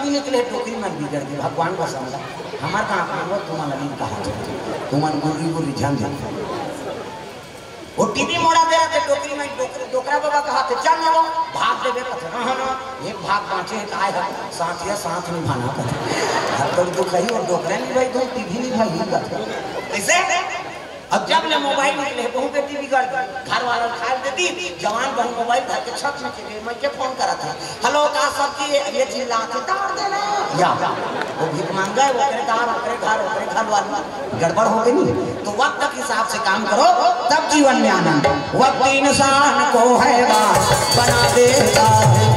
TV निकले टोकरी में बिगड़ गई भगवान का समझा हमार कहाँ काम तुम लगी कहा तुम गुरी गुरी ध्यान दे वो टीवी मोड़ा दे रहे थे टोकरी में डोकरा बाबा कहा थे चल ना भाग देवे कथे ना एक भाग बाँचे आए है साथ या साथ निभाना कथे तो दुख ही और डोकरे नहीं भाई तो टीवी नहीं भाई कथे ऐसे अब जब ले मोबाइल निकले बहू के टीवी कर घर वाला खा देती जवान बहू मोबाइल धर के छत में चले मैं के फोन करा था हेलो का सब की ये चिल्ला के तार देना या वो भीख मांगा है वो करे तार ओकरे घर वाला गड़बड़ हो गई नहीं तो वक्त के हिसाब से काम करो तब जीवन में आनंद वक्त इंसान को हैवान बना देता है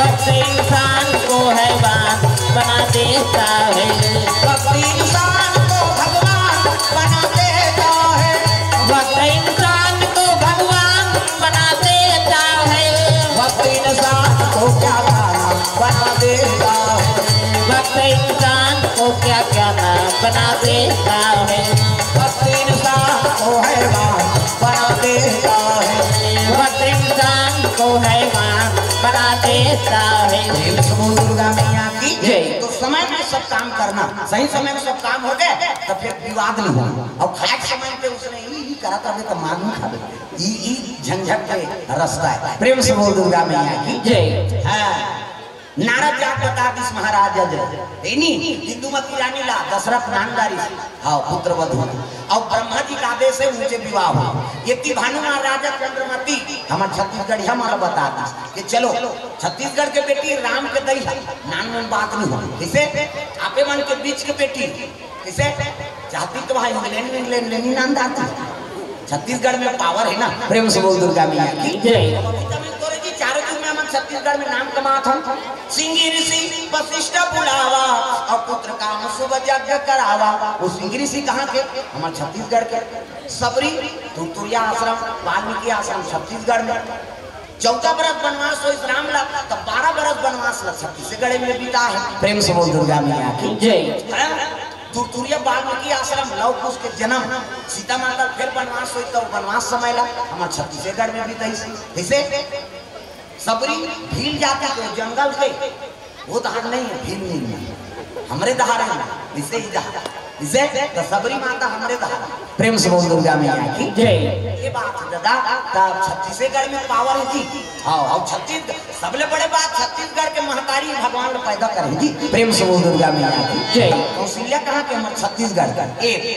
वक्त इंसान को हैवान बना देता है वक्त इंसान को भगवान बना देता है वक्त इंसान को भगवान बना देता है वक्त इंसान को क्या खाना बना देता है वक्त इंसान को क्या क्या नाम बना देता है वक्त इंसान को हैवान बना देता है वक्त इंसान को हैवान बना देता है दुर्गा मैया की जय तो समय में सब काम करना सही समय में सब काम हो गए तो फिर विवाद नहीं होगा और खाट समय पे उसने ही करा था तो मार नहीं खा ई झंझट के रास्ता है प्रेम से बोल दुर्गा मैया की जय हाँ नारद जात बता दिस महाराज नहीं हिंदूमती रानी ला दशरथ नानदारी हाँ पुत्र वधु और ब्रह्मा जी का आदेश है उनसे विवाह हुआ ये भानु महाराजा चंद्रमती हमारे छत्तीसगढ़ हमारा बता दिस कि चलो छत्तीसगढ़ के बेटी राम के दई नान में बात नहीं हो किसे आपे मन के बीच के बेटी किसे चाहती तो भाई इंग्लैंड लेनी नाम दाती छत्तीसगढ़ में पावर है ना प्रेम से बोल दुर्गा मैया की जय चारों दिन में हम छत्तीसगढ़ में नाम कमात हम सिंगी ऋषि वशिष्ठ बुलावा और पुत्र काम शुभ यज्ञ करावा वो सिंगी ऋषि कहाँ के हमारे छत्तीसगढ़ के सबरी तुरतुरिया आश्रम वाल्मीकि आश्रम छत्तीसगढ़ में 14 बरस बनवास हो इस राम ला तब 12 बरस बनवास छत्तीसगढ़ में बीता है प्रेम से बोल दुर्गा मैया की जय तुरतुरिया वाल्मीकि आश्रम लव कुश के जन्म सीता माता फिर बनवास हो तो बनवास समय ला हमारे छत्तीसगढ़ में बीता इसे सबरी भील जाती तो जंगल के वो दहाड़ नहीं है भील नहीं है हमरे दहाड़ है इसे ही दहाड़ इसे तो सबरी माता हमरे दहाड़ प्रेम से बोल दुर्गा मैया की जय ये बात दादा तब छत्तीसगढ़ में पावर थी हाँ और छत्तीसगढ़ सबले बड़े बात छत्तीसगढ़ के महतारी भगवान ने पैदा करेगी प्रेम से बोल दुर्गा मैया की जय कौशल्या कहाँ के हमारे छत्तीसगढ़ एक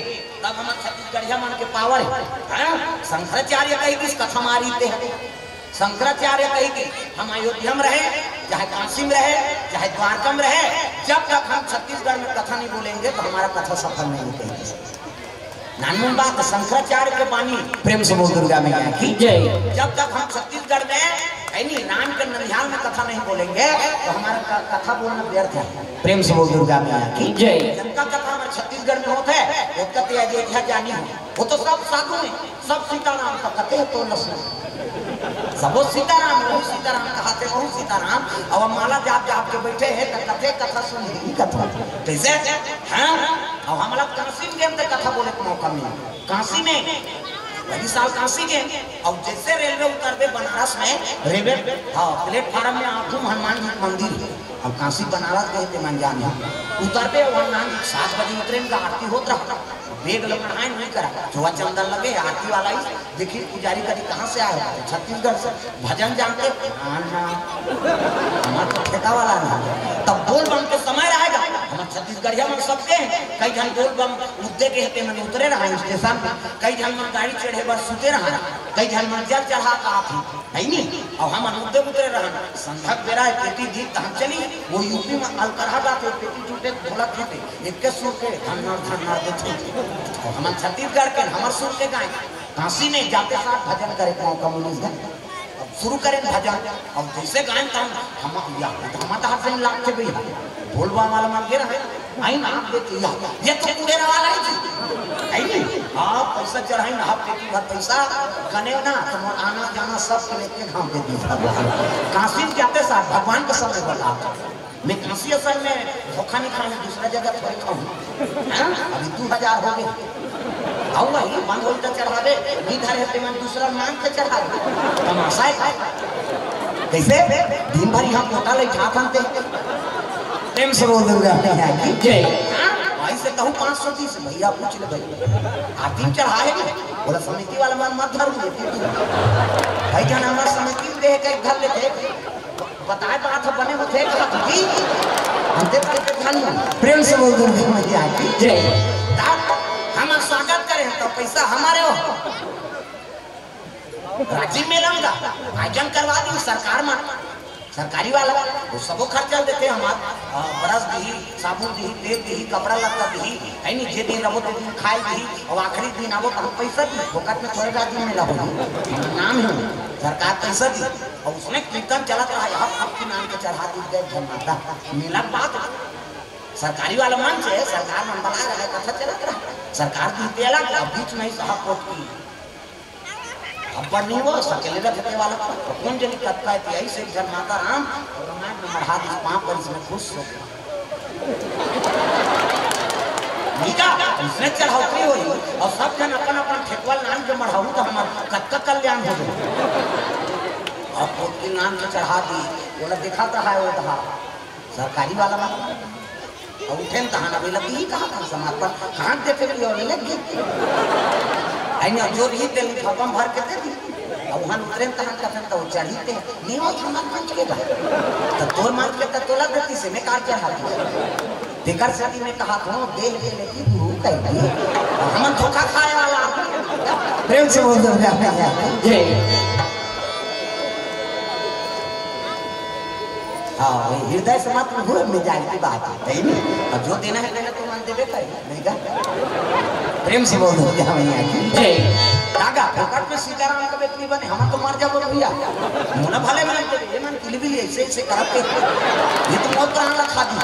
तब हमारे छत्तीसगढ़िया मन के पावर है शंकराचार्य कही किस कथा मारी थे शंकराचार्य कही कि हम अयोध्या में रहे चाहे काशी में रहे चाहे द्वारका में रहे जब तक हम छत्तीसगढ़ में कथा नहीं बोलेंगे तो हमारा कथा सफल नहीं होगी नानमन बात शंकराचार्य के बानी प्रेम से बोल दुर्गा मैया की जय जब तक हम छत्तीसगढ़ में नहीं राम के ननिहाल में कथा नहीं बोलेंगे तो हमारा कथा बोलना व्यर्थ है प्रेम से बोल दुर्गा मैया की जय जिनका कथा हमारे छत्तीसगढ़ में होता है वो कहते हैं अयोध्या जानी हो वो तो सब साधु है सब सीताराम का कहते हैं तो लक्ष्मण सब सीताराम कहते बहु सीताराम अब हम माला जाप जाप के बैठे हैं तो कथे कथा सुन ही कथा कैसे हाँ अब हम लोग काशी में गए तो कथा बोले को मौका मिला काशी में पहली साल काशी गए और जैसे रेलवे उतरते बनारस में रेलवे हाँ प्लेटफार्म में आठों हनुमान जी मंदिर अब काशी बनारस गए थे मन जाने उतरते हनुमान जी 7 बजे उतरे का आरती होता रहा बेग लगे नहीं करा चुहा चंदन लगे आरती वाला ही देखिए पुजारी कभी कहाँ से आया छत्तीसगढ़ से भजन जानते हमारा तो ठेका वाला नहीं तब बोल बम के समय रहेगा हमारे छत्तीसगढ़िया में सबके कई जन बोल बम मुद्दे के हेते मैंने उतरे रहा स्टेशन में कई जन मन गाड़ी चढ़े पर सुते रहा कई जन मन जल चढ़ा का आप नहीं और हम मुद्दे उतरे रहा संध्या बेरा है पेटी दी हम चली वो यूपी में अलकरहा जाते पेटी टूटे ढोलक टूटे इक्के सुर के धन्ना देते हम छत्तीसगढ़ के हमारे सुर के गाय काशी में जाते साथ भजन करे कम्युनिस्ट अब शुरू करें भजन अब जैसे गायन हम हमारा हाथ से लाख के भैया बोलवा वाला मान गिर है आई ना आप देती ये तो पूरे वाला ही थी आई नहीं आप पैसा चढ़ाई ना आप देती भर पैसा गने ना तो आना जाना सब के लेके घाम देती काशी में जाते साथ भगवान के सामने बता मैं काशी असल में धोखा नहीं खाऊं दूसरा जगह थोड़ी खाऊं अभी 2000 हो गए आऊंगा ही बंद होल तक चढ़ा दे इधर है पेमेंट दूसरा मांग के चढ़ा दे तमाशा है कैसे दिन भर यहाँ मोटा ले खा खाते प्रेम से बोल दुर्गा मैया की जय। भाई से कहूँ 530 भैया पूछ ले भाई आरती चढ़ाए बोला समिति वाला मन मत धर भाई जान हमारा समिति दे के घर ले थे बताए बात बने वो थे जी हम देख के खाली प्रेम से बोल दुर्गा मैया की जय। हम स्वागत करें तो पैसा हमारे हो राजीव मेला का आयोजन करवा दी सरकार में सरकारी वाला वो सबको खर्चा देते हमारे ब्रश दी साबुन दी तेल दी कपड़ा लत्ता दी है नहीं जे दिन रहो तो दिन खाए दी और आखिरी दिन आवो तो पैसा दी फोकट में थोड़े राजीव मेला हो नाम है सरकार पैसा दी और उसमें कीर्तन चलता रहा यहाँ आपके नाम के चढ़ा दी गए धनमाता मेला बात सरकारी वाला मंच है सरकार मन बना रहा है कथा चला रहा सरकार दी अलग बीच में ही साहब कोट की अब नहीं वो सकेले रखते वाला कौन जनी कत्ता है यही से जन माता राम और रामायण में मढ़ा दी पांव पर इसमें खुश हो मीका इसने चढ़ावती हुई और सब जन अपन अपन ठेकवाल नाम के मढ़ाऊ तो हमारा कत्ता कल्याण हो गया और कोट के नाम से चढ़ा दी बोला दिखाता है वो कहा सरकारी वाला और उठे तहां अभी लगी ही कहा था समर्पण कहां देखे भी और लग गई आइना जो भी दिल भगवान भर के दे दी और वहां उतरे तहां का तो चढ़ी थे नहीं हो हमार मंच के तो तोर मंच के तो तोला देती से मैं कार चढ़ा दी देकर सती ने कहा था देख के लेकी तू कह दी हम धोखा खाए वाला प्रेम से बोल दो जय। हाँ हृदय से मत भूल में जाए की बात है नहीं अब जो देना है तो मान देवे नहीं का प्रेम से बोल दो मैया की जय। काका फोकट में सीताराम का बेटी बने हम तो मर जाओ भैया मुना भले मान दे ये मन किल भी ऐसे ऐसे करब के ये तो मौत प्राण रखा दी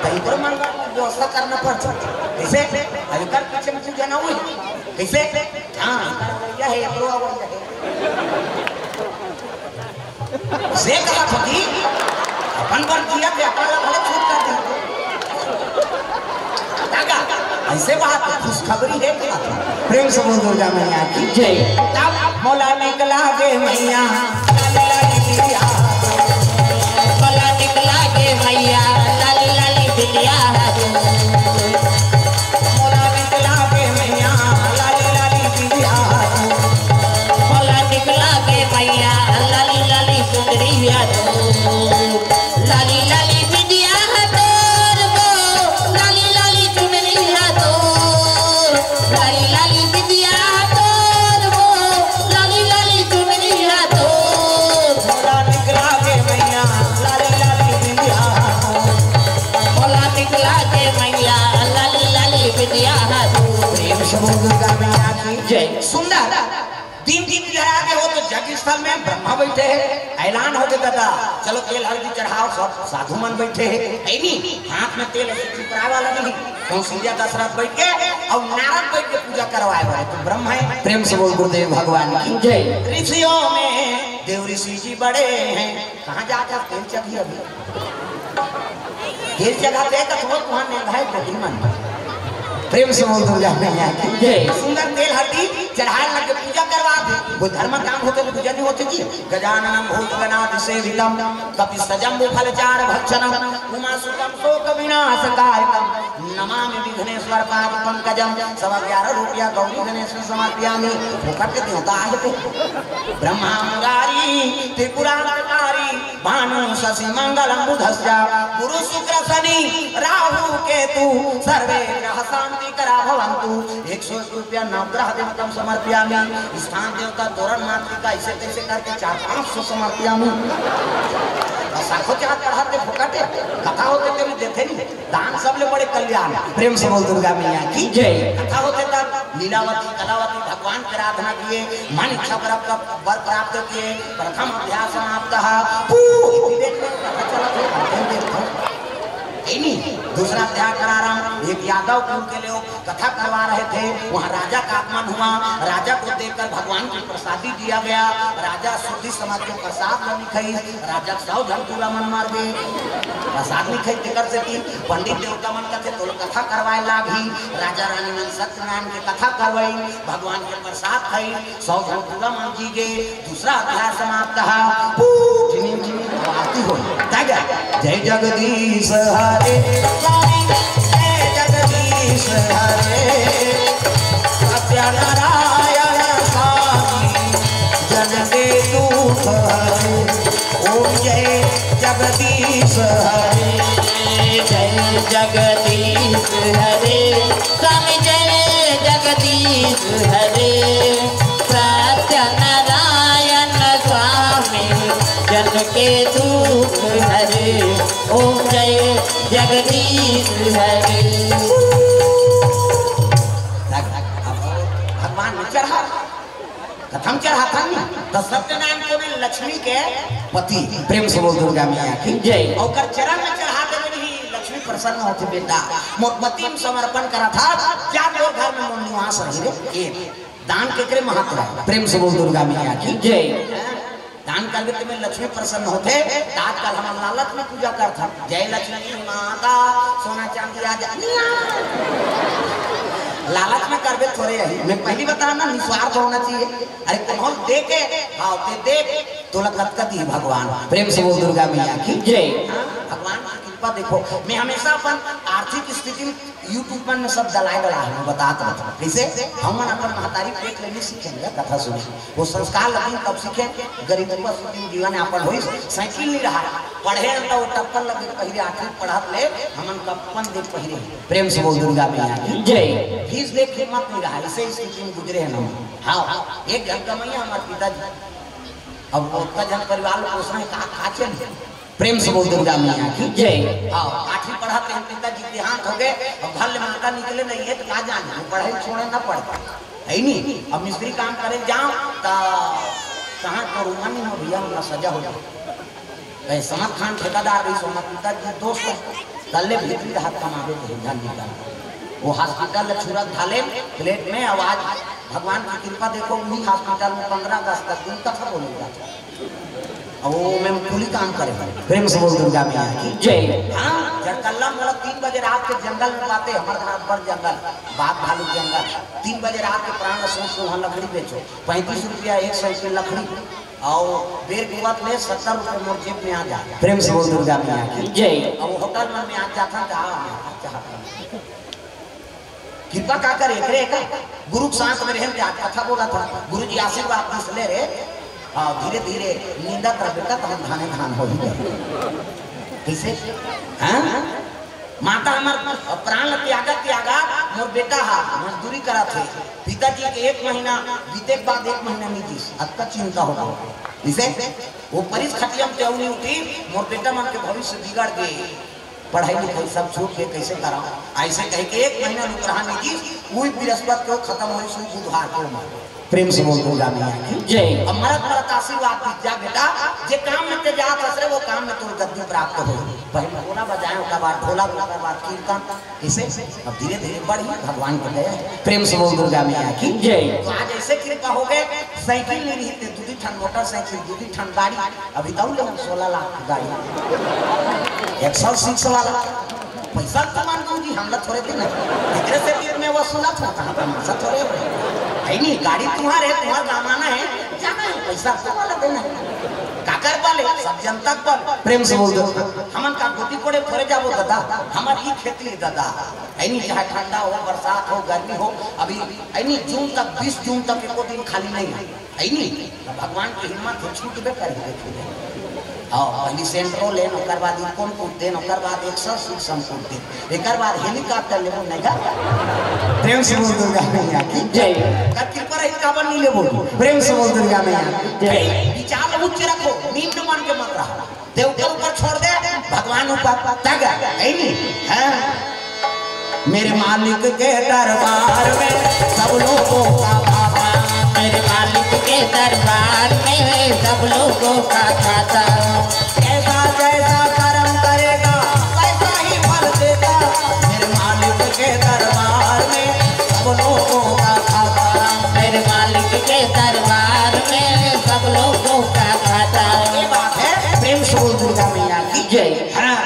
तो इधर मन व्यवस्था करना पड़ता कैसे अभी कर पीछे में जाना हुई कैसे हां भैया है एकरो आवाज है से कहा फकीर अपन पर किया के अपन भले छूट कर दी काका ऐसे बात खुशखबरी है प्रेम से बोल दुर्गा मैया की जय। तब मौला निकला गे मैया मौला निकला गे मैया लाली लाली बिटिया मौला निकला गे मैया लाली लाली बिटिया मौला निकला गे मैया लाली लाली सुंदरिया लाली लाली बिटिया तोर वो लाली लाली चुनरिया तोर लाली लाली बिटिया तोर वो लाली लाली चुनरिया तोर मौला निकला गे मैया लाली लाली बिटिया मौला निकला गे मैया लाली लाली बिटिया प्रेम से बोल दुर्गा मैया की जय। सुंदर दिन दिन लहरा के हो तो जग स्थल में ब्रह्मा बैठे हैं ऐलान हो गया दादा चलो तेल हल्दी चढ़ाओ सब साधु मन बैठे हैं नहीं हाथ में तेल चिपराए वाला नहीं कौशल्या दशरथ बैठ के और नारद बैठ के पूजा करवाए वाले तो ब्रह्मा है प्रेम से बोल गुरुदेव भगवान की जय। ऋषियों में देव ऋषि जी बड़े हैं कहाँ जाकर तेल चढ़ी अभी तेल चढ़ाते तो वहां निर्धारित मन प्रेम से बोल दुर्गा मैया की जय। सुंदर तेल हल्दी चढ़ाए लग के पूजा करवा दे वो धर्म काम होते तो पूजा नहीं होती जी गजाननम भूतगणाधि सेवितम कपि सजम्बु फलचार भक्षणम उमा सुतम शोक विनाशकायकम नमामि विघ्नेश्वर पाद पंकजम 11.5 रुपया गौरी गणेश समर्पयामि वो करते देवता आए थे ब्रह्मा मुरारी त्रिपुरारी भानु शशि मंगलम बुधस्या गुरु शुक्र शनि राहु केतु सर्वे ग्रह शांति करा भवन्तु 100 रुपया नवग्रह देवतम समर्पयामि स्थान देवता तोरण मातृका ऐसे कैसे करके 400-500 समर्पयामि साखो चाह चढ़ाते फुकाटे कथा होते थे देते नहीं दान सबले बड़े कल्याण प्रेम से बोल दुर्गा मैया की जय। कथा होते तब लीलावती कलावती भगवान की आराधना किए मन इच्छा वर प्राप्त किए प्रथम अध्याय समाप्त दूसरा अध्याय करा रहा हूँ। एक यादव कुल के लोग कथा करवा रहे थे, वहाँ राजा का आगमन हुआ। राजा को देखकर भगवान की प्रसादी दिया गया। राजा शुद्धि समाज के प्रसाद नहीं खाई, राजा सौ धन पूरा मन मार गए, प्रसाद नहीं खाई टिकर से की। पंडित देवता मन का थे तो कथा करवाए लागी। राजा रानी ने सत्यनारायण की कथा करवाई, भगवान के प्रसाद खाई, सौ धन पूरा मन जी गए। दूसरा अध्याय समाप्त है। आरती हो जय जगदीश हरे, जय जगदीश हरे, सत्यनारायण स्वामी जन के दुख हरे। ओम जय जगदीश हरे, जय जगदीश हरे, स्वामी जय जगदीश हरे, सत्यनारायण स्वामी जन के दुख हरे। ओम जय जगदीश हरे। भगवान ने चढ़ा कथम चढ़ा था तो सत्यनारायण को ने लक्ष्मी के पति प्रेम से बोल दुर्गा मैया की जय और चरण में चढ़ा देवे नहीं लक्ष्मी प्रसन्न होती बेटा मोतमती समर्पण करा था। क्या लोग घर में मन निवास रही रे एक दान के करे महत्व है। प्रेम से बोल दुर्गा मैया की जय। दान करके में लक्ष्मी प्रसन्न होते। आजकल हम लालच में पूजा करता जय लक्ष्मी माता सोना चांदी आ जा लालच में करबे थोड़े है। मैं पहली बता ना निस्वार्थ होना चाहिए। अरे कौन दे के हाँ दे तो लकती भगवान। प्रेम से बोल दुर्गा मैया की जय। भगवान की कृपा देखो। मैं हमेशा अपन आर्थिक स्थिति यूट्यूब पर सब दलाई डला है बताता रहता कैसे हम अपन महतारी पेट लेने सीखेंगे कथा सुने वो संस्कार लगी तब सीखे। गरीब जीवन यापन हो साइकिल नहीं रहा पढ़े तो टप्पन लगे पहले आखिरी पढ़त ले हमन कप्पन देख पहले। प्रेम से बोल दुर्गा मैया की जय। फीस देख हिम्मत नहीं रहा इसे स्थिति में गुजरे हैं ना। हाँ एक घर कमैया हमारे पिताजी अब वो जन परिवार में पोषण का चल। प्रेम से बोल दुर्गा मैया की जय। आठवीं पढ़ाते हैं पिताजी देहांत हो गए और घर ले माता निकले नहीं है तो कहा जाने पढ़े छोड़े ना पढ़ है नहीं। अब मिस्त्री काम करे जाओ तो कहाँ करूँगा नहीं हो भैया उनका सजा हो जाए। समद खान ठेकेदार रही सोना पिताजी दोस्त तल्ले भीतरी हाथ कमावे थे जान निकाल वो हॉस्पिटल छुरा ढाले प्लेट में आवाज भगवान की कृपा देखो उन्हीं हॉस्पिटल में 15 अगस्त तक दिन कथा बोलेगा और वो मैं कुली काम करे। प्रेम से बोल दुर्गा मैया की जय। हाँ जड़कल्ला मतलब 3 बजे रात के जंगल में बातें हमारे घर पर जंगल बाघ भालू जंगल 3 बजे रात के प्राण सोच वहाँ लकड़ी बेचो 35 रुपया 1 सौ लकड़ी और बेर की बात में 70 रुपये मोर जेब में आ जाए। प्रेम से बोल दुर्गा मैया की जय। और होटल में आ जाता था कृपा का कर एक गुरु शांत में रहन कथा बोला था गुरु जी आशीर्वाद दिस ले रे धीरे धीरे नींदा कर बेटा तो हम धाने धान हो गए कैसे। हाँ माता हमार प्राण त्यागा मोर बेटा हा मजदूरी करा थे पिताजी के 1 महीना बीते के बाद 1 महीना निजी अतका चिंता होगा इसे वो परिस खटियम ते उनी उठी मोर बेटा मन के भविष्य बिगड़ गए पढ़ाई लिखाई सब छूट के कैसे करा ऐसे कह के 1 महीना रुक रहा निजी वही बृहस्पति को खत्म हो सुई बुधवार को मार। प्रेम से बोल दुर्गा मैया की जय। अब मरत आशीर्वाद जा बेटा जे काम में ते जात असरे वो काम में तोर गद्दी प्राप्त हो। पहले ढोला बजाए उसके बाद ढोला के बाद कीर्तन इसे अब धीरे धीरे बढ़ी भगवान को दया। प्रेम से बोल दुर्गा मैया की जय। तो आज ऐसे कृपा हो गए साइकिल नहीं रही थे 2 ठन मोटरसाइकिल 2 ठन गाड़ी अभी तो 16 लाख की गाड़ी 106 वाला पैसा कमान दूंगी हम लोग थोड़े दिन इतने से में वसूला था कहाँ थोड़े है नहीं गाड़ी तुम्हारे तुम्हारा जमाना है जाना है पैसा वाला देना है काकर वाले सब जनता पर। प्रेम से बोल दो हमन का गोटी कोड़े थोड़े जाबो दादा हमारी खेती है दादा है नहीं चाहे ठंडा हो बरसात हो गर्मी हो अभी है नहीं जून तक 20 जून तक एको दिन खाली नहीं है नहीं भगवान की हिम्मत छूट बे कर पहली सेंट्रो लेन ओकर बाद इकोन कूद देन ओकर बाद 100 संपूर्ण देन एकर बाद हेलीकॉप्टर लेबो नहीं का। प्रेम से बोल दुर्गा मैया की जय। कति पर इसका नहीं लेबो प्रेम से बोल दुर्गा मैया की जय। विचार उच्च रखो निम्न मन के मत रहो देव के ऊपर छोड़ दे भगवान ऊपर तग है नहीं है। मेरे मालिक के दरबार में सब लोगों का खाता मेरे मालिक के दरबार में सब लोगों का खाता ऐसा जैसा कर्म करेगा वैसा ही फल देगा का घाटा। ये बात है, प्रेम से बोल दुर्गा मैया की जय। हाँ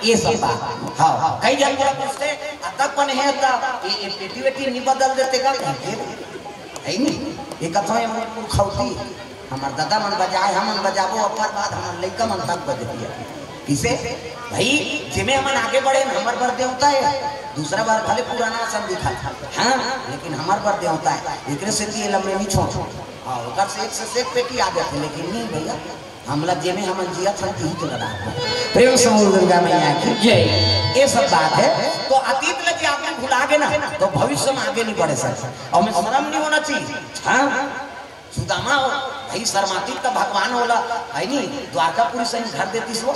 ये सब बात। हाँ कई जन बोला पूछते अतकपन है तो ये बेटी बेटी नहीं बदल देते का है नहीं। ये कथो है मन खौती हमार दादा मन बजाए हमन बजाबो अपर बाद हमन लइका मन तक बज दिया किसे भाई जिमे हमन आगे बढ़े हमार बर देवता है दूसरा बार भले पुराना सब दिखा हाँ लेकिन हमार बर देवता है एकरे से ये लम्बे नहीं छोड़ हाँ ओकर से एक पेटी आ गए थे लेकिन नहीं भैया हमला जेमे हमन जिया था ही तो लगा प्रेम से बोल दुर्गा मैया की जय। ये सब बात है तो अतीत लगे आपने भुला गए ना तो भविष्य में आगे नहीं बढ़े सकते और मैं शर्म नहीं होना चाहिए। हाँ सुदामा हो भाई शर्माती तो भगवान होला है नहीं द्वारकापुरी से घर देती सो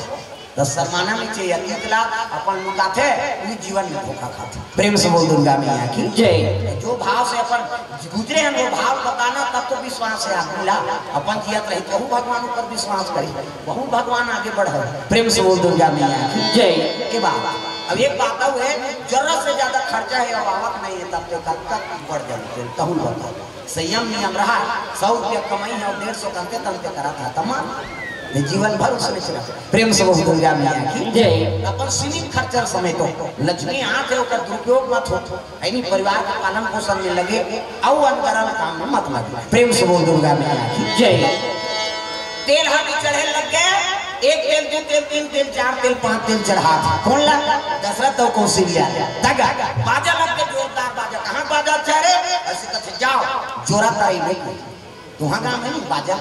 तो शर्माना नहीं चाहिए। अतीत ला अपन लुकाते उन्हीं जीवन में धोखा खाते। प्रेम से बोल दुर्गा मैया की जय। जो भाव से अपन गुजरे हैं वो भाव बताना तब तो विश्वास है आदमी ला अपन जियत रही बहु भगवान पर विश्वास करी बहु भगवान आगे बढ़े। प्रेम से बोल दुर्गा मैया की जय। ये बात अब एक बात है जरूरत से ज्यादा खर्चा है और आवक नहीं है तब तक बढ़ जाए कहूँ बता संयम नियम रहा 100 रुपया कमाई है और 150 तंते तंते करा था तमाम जीवन भर उसने चला। प्रेम से बोल दुर्गा मैया की जय। अपन सीमित खर्चा समय तो लक्ष्मी हाथ है उसका दुरुपयोग मत हो यानी परिवार का पालन पोषण में लगे और अंतरंग काम में मत लगे। प्रेम से बोल दुर्गा मैया की जय। तेल हाथी चढ़े लग गए एक तेल दो तेल तीन तेल चार तेल पांच तेल चढ़ा कौन ला दशरथ तो कौशल्या दगा बाजा लग के जोरदार बाजा कहाँ बाजा चढ़े ऐसे कहते जाओ जोरा ताई नहीं तुहां गांव है नहीं बाजा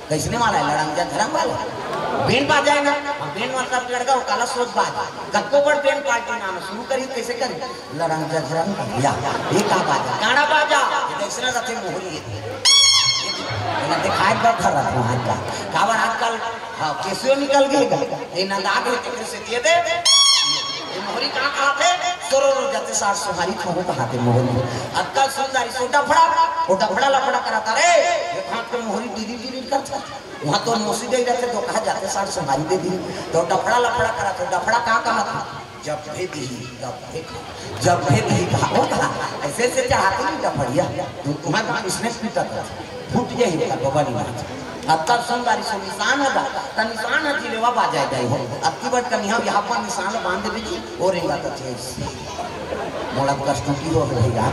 कैसने वाला है लड़ांगा धर्म वाला बेन बाजा है ना बेन मतलब लड़का वो काला सोच बाजा गक्को पर बेन पार्टी नाम शुरू करी कैसे करी लड़ांगा धर्म या ये का बाजा गाना बाजा कैसने रथे मोहरी दिखाई पर खर रहा हाथ का कावर आजकल हाँ कैसे निकल गए ये नंदा के टिकट से दिए दे ये मोहरी कहाँ कहाँ थे सोरो जाते सार सुहारी थोड़ो कहाँ थे मोहरी आजकल सुंदरी सोटा फड़ा ओटा फड़ा लफड़ा कराता रे ये कहाँ पे मोहरी दीदी दीदी करता वहाँ तो मोसी दे जाते तो कहाँ जाते सार सुहारी दे दी तो डफड़ा लफड़ा कराते डफड़ा कहाँ कहाँ था जब भेदी जब भेदी कहा वो कहा ऐसे ऐसे चाहते नहीं डफड़िया तुम्हारा इसने पीटा था फूट जाए बाबा नहीं अब तब सुंदरी से निशान है तो निशान है जिलेवा बाजा जाए हो अब की बात करनी है यहाँ पर निशान बांध दे दीजिए और रहेगा तो मोड़ा कष्टों की हो रहेगा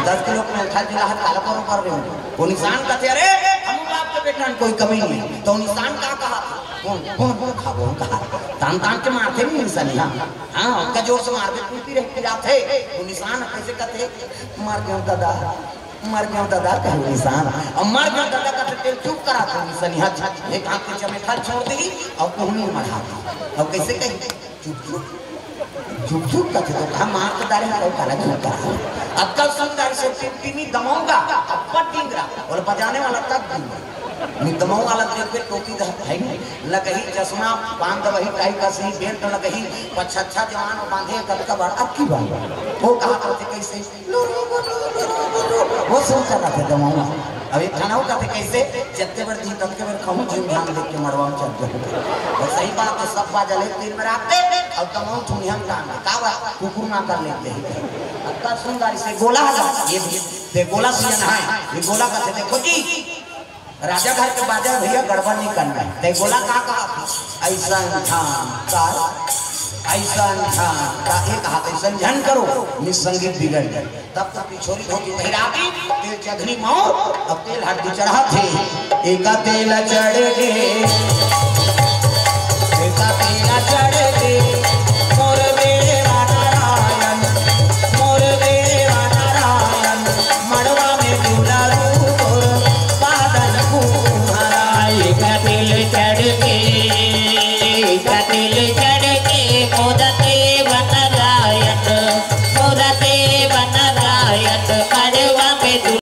10 किलो में उठा जिला हाथ काला पर कर रहे हो वो निशान कहते अरे हम बाप के बेटा कोई कमी नहीं है तो निशान का कहा कौन खाबो कहा तान तान के मारते नहीं निशान हाँ उनका जोर से मार के टूटी रह जाते वो निशान कैसे कहते मार गया दादा मर गया दादा कहीं निशान और मर गया दादा का तेल चुप करा था निशान यहाँ एक हाथ के चमेठा छोड़ देगी और कोहनी मढ़ा दी और कैसे कही चुप चुप का तो कहा मार के दारे ना काला चुप करा अब कल सुंदर से टिमी दमाऊंगा अब पट डिंगरा और बजाने वाला तक दमाऊ वाला देख के टोपी है नहीं लगही चश्मा बांध वही टाई का सही बेल्ट लगही पछच्छा जवान बांधे कब का बड़ा अब की बात वो कहा करते कैसे वो सोच रहा था दमाऊ अब एक खाना कहते कैसे जत्ते बार दी तब के बार खाऊं जीव ध्यान देख के मरवा में चल जाते और सही बात है सब बाजा ले दिन में आते और दमाऊ थोड़ी हम डाल का बात कुकुर ना कर लेते हैं अब सुंदरी से गोला ये गोला सीजन है ये गोला कहते देखो जी राजा घर के बाजा भैया गड़बड़ नहीं करना है ते गोला कहा ऐसा का एक हाथ ऐसा झन करो निसंगीत बिगड़ गए तब तक पिछोरी धोती पहिराती तेल चढ़नी मोर अब तेल हड्डी चढ़ा थे एक तेल चढ़ गए एक तेल चढ़ गए